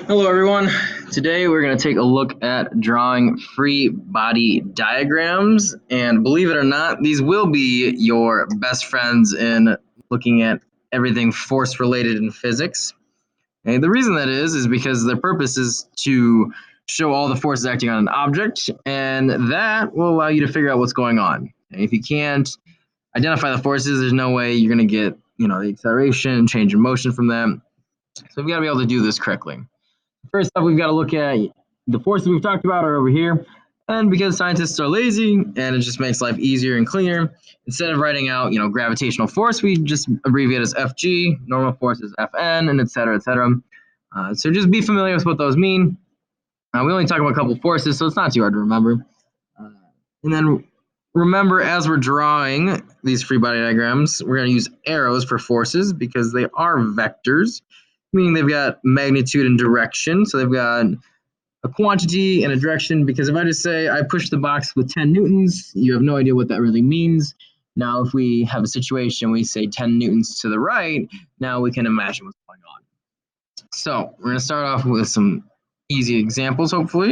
Hello everyone. Today we're going to take a look at drawing free body diagrams, and believe it or not, these will be your best friends in looking at everything force related in physics. And the reason that is because their purpose is to show all the forces acting on an object, and that will allow you to figure out what's going on. And if you can't identify the forces, there's no way you're going to get, the acceleration, change in motion from them. So we've got to be able to do this correctly. First up, we've got to look at the forces we've talked about are over here. And because scientists are lazy and it just makes life easier and cleaner, instead of writing out, gravitational force, we just abbreviate as FG, normal force is FN, and et cetera, et cetera. So just be familiar with what those mean. We only talk about a couple forces, so it's not too hard to remember. And then remember, as we're drawing these free body diagrams, we're going to use arrows for forces because they are vectors, meaning they've got magnitude and direction. So they've got a quantity and a direction, because if I just say I push the box with 10 newtons, you have no idea what that really means. Now, if we have a situation, we say 10 newtons to the right, now we can imagine what's going on. So we're going to start off with some easy examples, hopefully.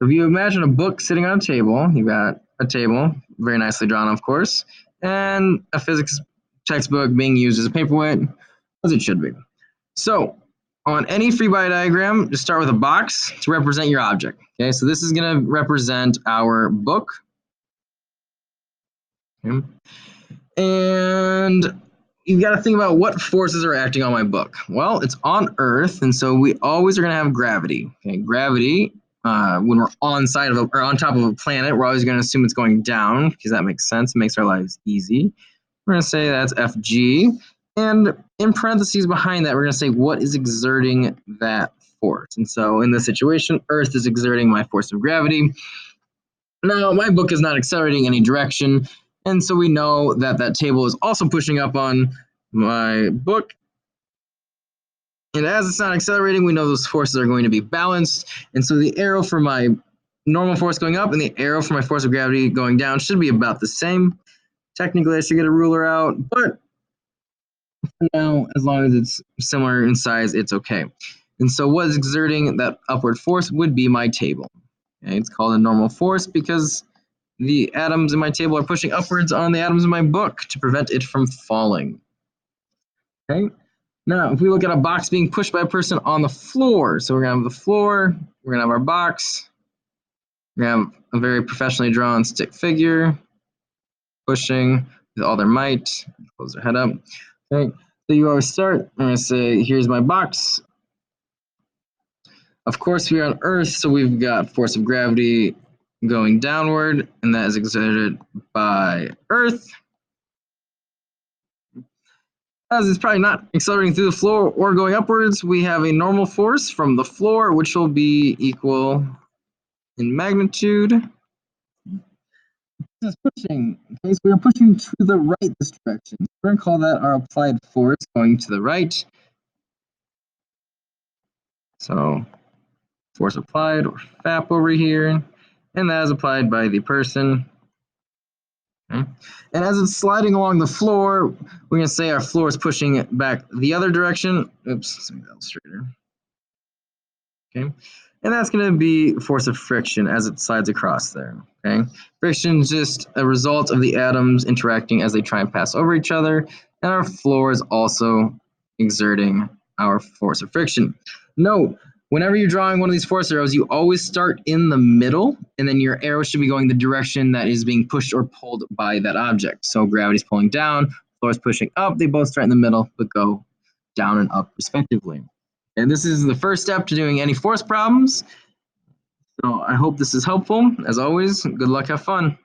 If you imagine a book sitting on a table, you've got a table, very nicely drawn, of course, and a physics textbook being used as a paperweight, as it should be. So on any free body diagram, just start with a box to represent your object. Okay, so this is going to represent our book. Okay. And you've got to think about what forces are acting on my book. Well, it's on Earth, and so we always are going to have gravity. Okay, gravity, when we're on top of a planet, we're always going to assume it's going down, because that makes sense. It makes our lives easy. We're going to say that's Fg. And in parentheses behind that, we're going to say what is exerting that force. And so in this situation, Earth is exerting my force of gravity. Now, my book is not accelerating any direction, and so we know that that table is also pushing up on my book. And as it's not accelerating, we know those forces are going to be balanced. And so the arrow for my normal force going up and the arrow for my force of gravity going down should be about the same. Technically, I should get a ruler out, but now, as long as it's similar in size, it's okay. And so what is exerting that upward force would be my table. Okay, it's called a normal force because the atoms in my table are pushing upwards on the atoms in my book to prevent it from falling. Okay. Now, if we look at a box being pushed by a person on the floor, so we're going to have the floor, we're going to have our box, we're going to have a very professionally drawn stick figure pushing with all their might, close their head up. Okay. So you always start, I'm going to say, here's my box. Of course, we're on Earth, so we've got force of gravity going downward, and that is exerted by Earth. As it's probably not accelerating through the floor or going upwards, we have a normal force from the floor, which will be equal in magnitude. This is pushing. Okay, so we are pushing to the right this direction. We're going to call that our applied force going to the right. So force applied, or FAP over here, and that is applied by the person. Okay. And as it's sliding along the floor, we're going to say our floor is pushing it back the other direction. Oops, let's make that illustrator. Okay. And that's going to be force of friction as it slides across there. Okay. Friction is just a result of the atoms interacting as they try and pass over each other. And our floor is also exerting our force of friction. Note, whenever you're drawing one of these force arrows, you always start in the middle, and then your arrow should be going the direction that is being pushed or pulled by that object. So gravity's pulling down, floor is pushing up. They both start in the middle, but go down and up respectively. And this is the first step to doing any force problems. So I hope this is helpful. As always, good luck, have fun.